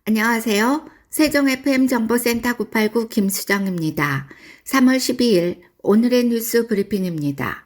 안녕하세요. 세종 FM 정보센터 989 김수정입니다. 3월 12일 오늘의 뉴스 브리핑입니다.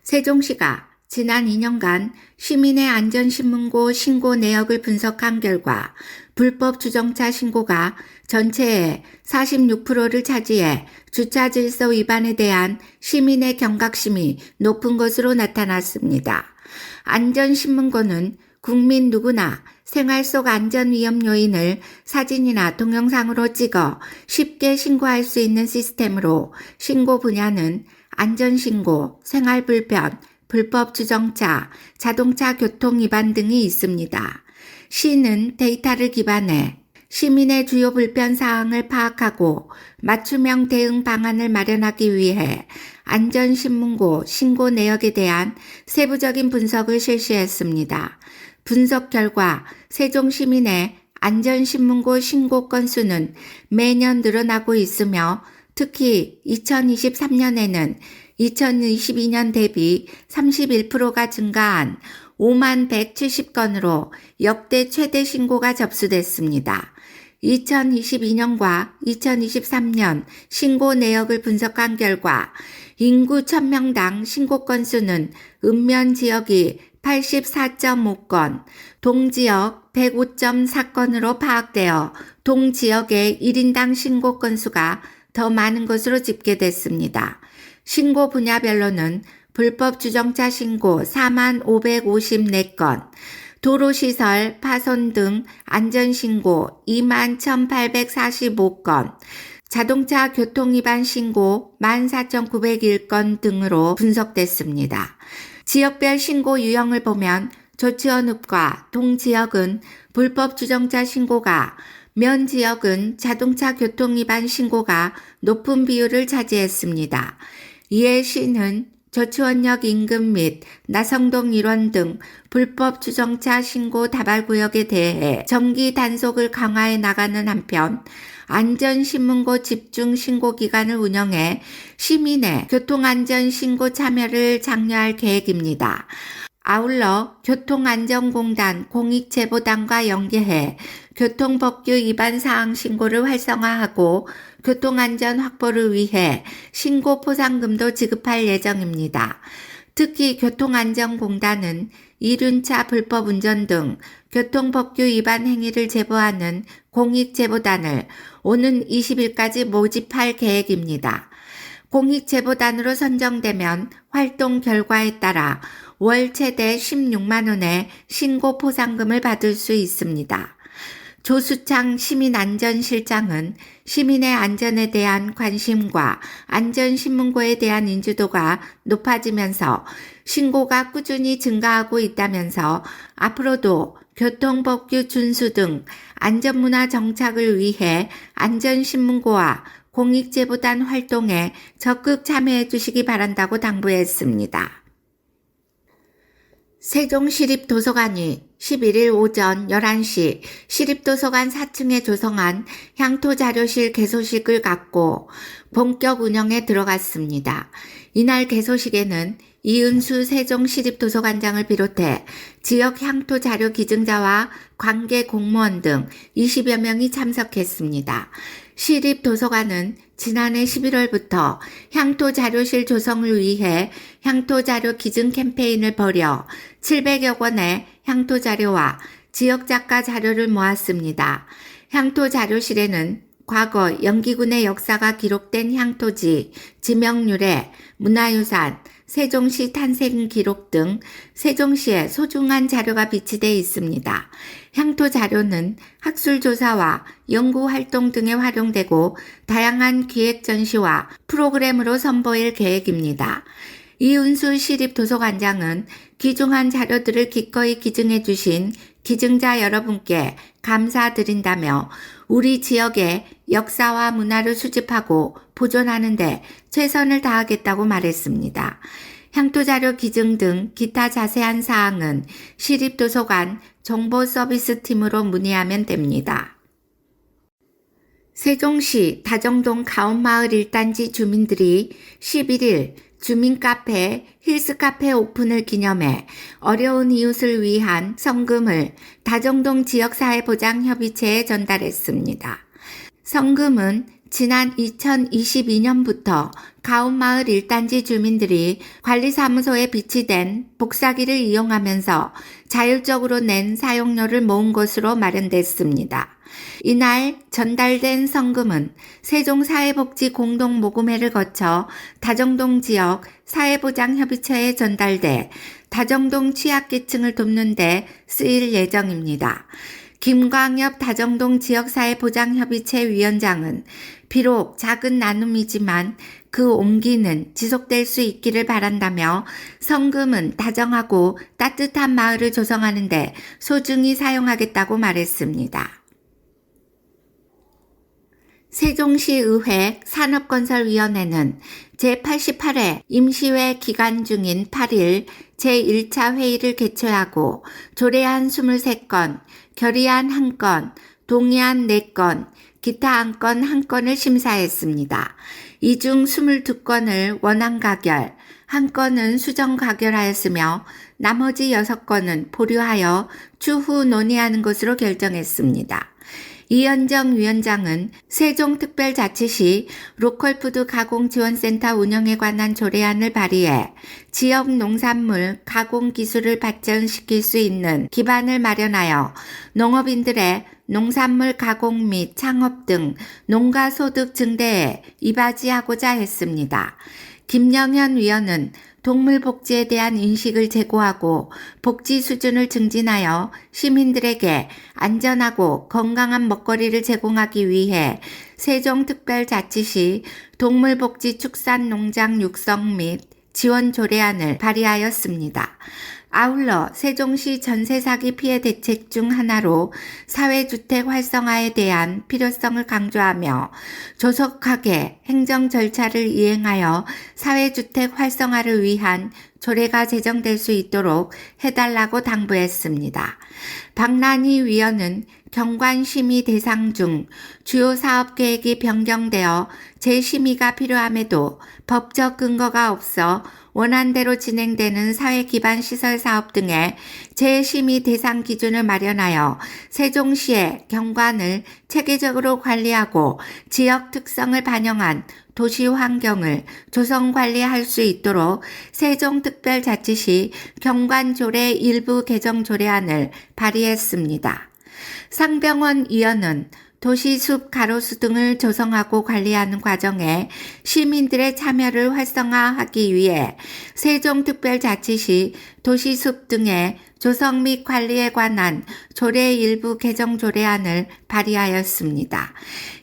세종시가 지난 2년간 시민의 안전신문고 신고 내역을 분석한 결과 불법 주정차 신고가 전체의 46%를 차지해 주차 질서 위반에 대한 시민의 경각심이 높은 것으로 나타났습니다. 안전신문고는 국민 누구나 생활 속 안전 위험 요인을 사진이나 동영상으로 찍어 쉽게 신고할 수 있는 시스템으로 신고 분야는 안전신고, 생활불편, 불법 주정차, 자동차 교통 위반 등이 있습니다. 시는 데이터를 기반해 시민의 주요 불편 사항을 파악하고 맞춤형 대응 방안을 마련하기 위해 안전신문고 신고 내역에 대한 세부적인 분석을 실시했습니다. 분석 결과 세종 시민의 안전신문고 신고 건수는 매년 늘어나고 있으며 특히 2023년에는 2022년 대비 31%가 증가한 5만 170건으로 역대 최대 신고가 접수됐습니다. 2022년과 2023년 신고 내역을 분석한 결과 인구 1000명당 신고 건수는 읍면 지역이 84.5건, 동지역 105.4건으로 파악되어 동지역의 1인당 신고 건수가 더 많은 것으로 집계됐습니다. 신고 분야별로는 불법 주정차 신고 4만 554건, 도로시설, 파손 등 안전신고 2만 1845건, 자동차 교통위반 신고 14,901건 등으로 분석됐습니다. 지역별 신고 유형을 보면 조치원읍과 동지역은 불법 주정차 신고가, 면 지역은 자동차 교통위반 신고가 높은 비율을 차지했습니다. 이에 시는 조치원역 인근 및 나성동 일원 등 불법 주정차 신고 다발구역에 대해 정기 단속을 강화해 나가는 한편 안전신문고 집중 신고 기간을 운영해 시민의 교통안전신고 참여를 장려할 계획입니다. 아울러 교통안전공단 공익제보단과 연계해 교통법규 위반 사항 신고를 활성화하고 교통안전 확보를 위해 신고 포상금도 지급할 예정입니다. 특히 교통안전공단은 이륜차 불법 운전 등 교통법규 위반 행위를 제보하는 공익제보단을 오는 20일까지 모집할 계획입니다. 공익제보단으로 선정되면 활동 결과에 따라 월 최대 16만 원의 신고 포상금을 받을 수 있습니다. 조수창 시민안전실장은 시민의 안전에 대한 관심과 안전신문고에 대한 인지도가 높아지면서 신고가 꾸준히 증가하고 있다면서 앞으로도 교통법규 준수 등 안전문화 정착을 위해 안전신문고와 공익제보단 활동에 적극 참여해 주시기 바란다고 당부했습니다. 세종시립도서관이 11일 오전 11시 시립도서관 4층에 조성한 향토자료실 개소식을 갖고 본격 운영에 들어갔습니다. 이날 개소식에는 이은수 세종시립도서관장을 비롯해 지역 향토자료 기증자와 관계 공무원 등 20여 명이 참석했습니다. 시립도서관은 지난해 11월부터 향토자료실 조성을 위해 향토자료 기증 캠페인을 벌여 700여 권의 향토자료와 지역작가 자료를 모았습니다. 향토자료실에는 과거 영기군의 역사가 기록된 향토지, 지명유래, 문화유산, 세종시 탄생 기록 등 세종시의 소중한 자료가 비치되어 있습니다. 향토 자료는 학술 조사와 연구 활동 등에 활용되고 다양한 기획 전시와 프로그램으로 선보일 계획입니다. 이은수 시립도서관장은 귀중한 자료들을 기꺼이 기증해 주신 기증자 여러분께 감사드린다며 우리 지역의 역사와 문화를 수집하고 보존하는 데 최선을 다하겠다고 말했습니다. 향토자료 기증 등 기타 자세한 사항은 시립도서관 정보서비스팀으로 문의하면 됩니다. 세종시 다정동 가온마을 1단지 주민들이 11일 주민 카페, 힐스 카페 오픈을 기념해 어려운 이웃을 위한 성금을 다정동 지역사회보장협의체에 전달했습니다. 성금은 지난 2022년부터 가온마을 1단지 주민들이 관리사무소에 비치된 복사기를 이용하면서 자율적으로 낸 사용료를 모은 것으로 마련됐습니다. 이날 전달된 성금은 세종사회복지공동모금회를 거쳐 다정동 지역 사회보장협의체에 전달돼 다정동 취약계층을 돕는 데 쓰일 예정입니다. 김광엽 다정동 지역사회보장협의체 위원장은 비록 작은 나눔이지만 그 온기는 지속될 수 있기를 바란다며 성금은 다정하고 따뜻한 마을을 조성하는 데 소중히 사용하겠다고 말했습니다. 세종시의회 산업건설위원회는 제88회 임시회 기간 중인 8일 제1차 회의를 개최하고 조례안 23건, 결의안 1건, 동의안 4건, 기타 안건 1건을 심사했습니다. 이 중 22건을 원안 가결, 1건은 수정 가결하였으며 나머지 6건은 보류하여 추후 논의하는 것으로 결정했습니다. 이현정 위원장은 세종특별자치시 로컬푸드 가공지원센터 운영에 관한 조례안을 발의해 지역 농산물 가공 기술을 발전시킬 수 있는 기반을 마련하여 농업인들의 농산물 가공 및 창업 등 농가 소득 증대에 이바지하고자 했습니다. 김영현 위원은 동물 복지에 대한 인식을 제고하고 복지 수준을 증진하여 시민들에게 안전하고 건강한 먹거리를 제공하기 위해 세종특별자치시 동물복지축산농장 육성 및 지원 조례안을 발의하였습니다. 아울러 세종시 전세사기 피해 대책 중 하나로 사회주택 활성화에 대한 필요성을 강조하며 조속하게 행정 절차를 이행하여 사회주택 활성화를 위한 조례가 제정될 수 있도록 해달라고 당부했습니다. 박란희 위원은 경관심의 대상 중 주요 사업 계획이 변경되어 재심의가 필요함에도 법적 근거가 없어 원안대로 진행되는 사회기반 시설 사업 등의 재심의 대상 기준을 마련하여 세종시의 경관을 체계적으로 관리하고 지역 특성을 반영한 도시 환경을 조성 관리할 수 있도록 세종특별자치시 경관조례 일부 개정 조례안을 발의했습니다. 상병원 의원은 도시숲 가로수 등을 조성하고 관리하는 과정에 시민들의 참여를 활성화하기 위해 세종특별자치시 도시숲 등의 조성 및 관리에 관한 조례 일부 개정 조례안을 발의하였습니다.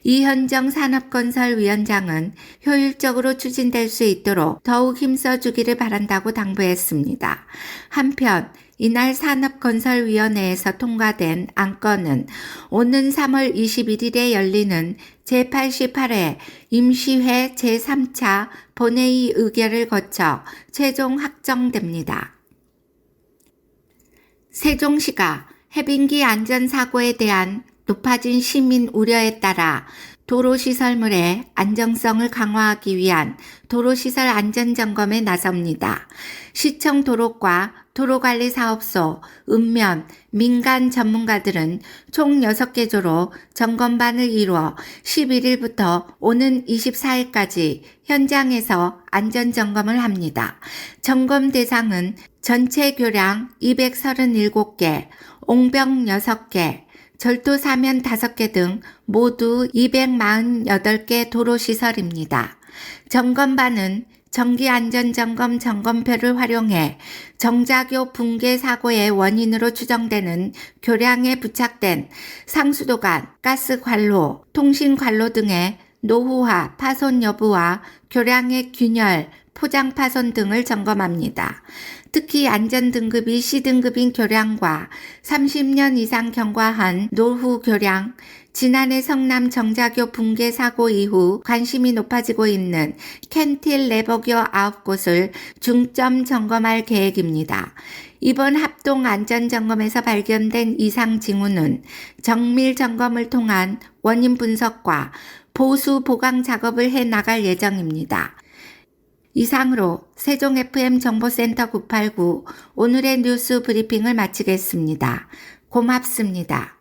이현정 산업건설위원장은 효율적으로 추진될 수 있도록 더욱 힘써주기를 바란다고 당부했습니다. 한편 이날 산업건설위원회에서 통과된 안건은 오는 3월 21일에 열리는 제88회 임시회 제3차 본회의 의결을 거쳐 최종 확정됩니다. 세종시가 해빙기 안전사고에 대한 높아진 시민 우려에 따라 도로시설물의 안정성을 강화하기 위한 도로시설 안전점검에 나섭니다. 시청 도로과 도로관리사업소, 읍면, 민간 전문가들은 총 6개 조로 점검반을 이루어 11일부터 오는 24일까지 현장에서 안전점검을 합니다. 점검 대상은 전체 교량 237개, 옹벽 6개, 절도 사면 5개 등 모두 248개 도로시설입니다. 점검반은 정기안전점검 점검표를 활용해 정작교 붕괴 사고의 원인으로 추정되는 교량에 부착된 상수도관, 가스관로, 통신관로 등의 노후화, 파손 여부와 교량의 균열, 포장 파손 등을 점검합니다. 특히 안전등급이 C등급인 교량과 30년 이상 경과한 노후 교량, 지난해 성남 정자교 붕괴 사고 이후 관심이 높아지고 있는 캔틸레버교 9곳을 중점 점검할 계획입니다. 이번 합동 안전점검에서 발견된 이상 징후는 정밀 점검을 통한 원인 분석과 보수 보강 작업을 해 나갈 예정입니다. 이상으로 세종 FM 정보센터 989 오늘의 뉴스 브리핑을 마치겠습니다. 고맙습니다.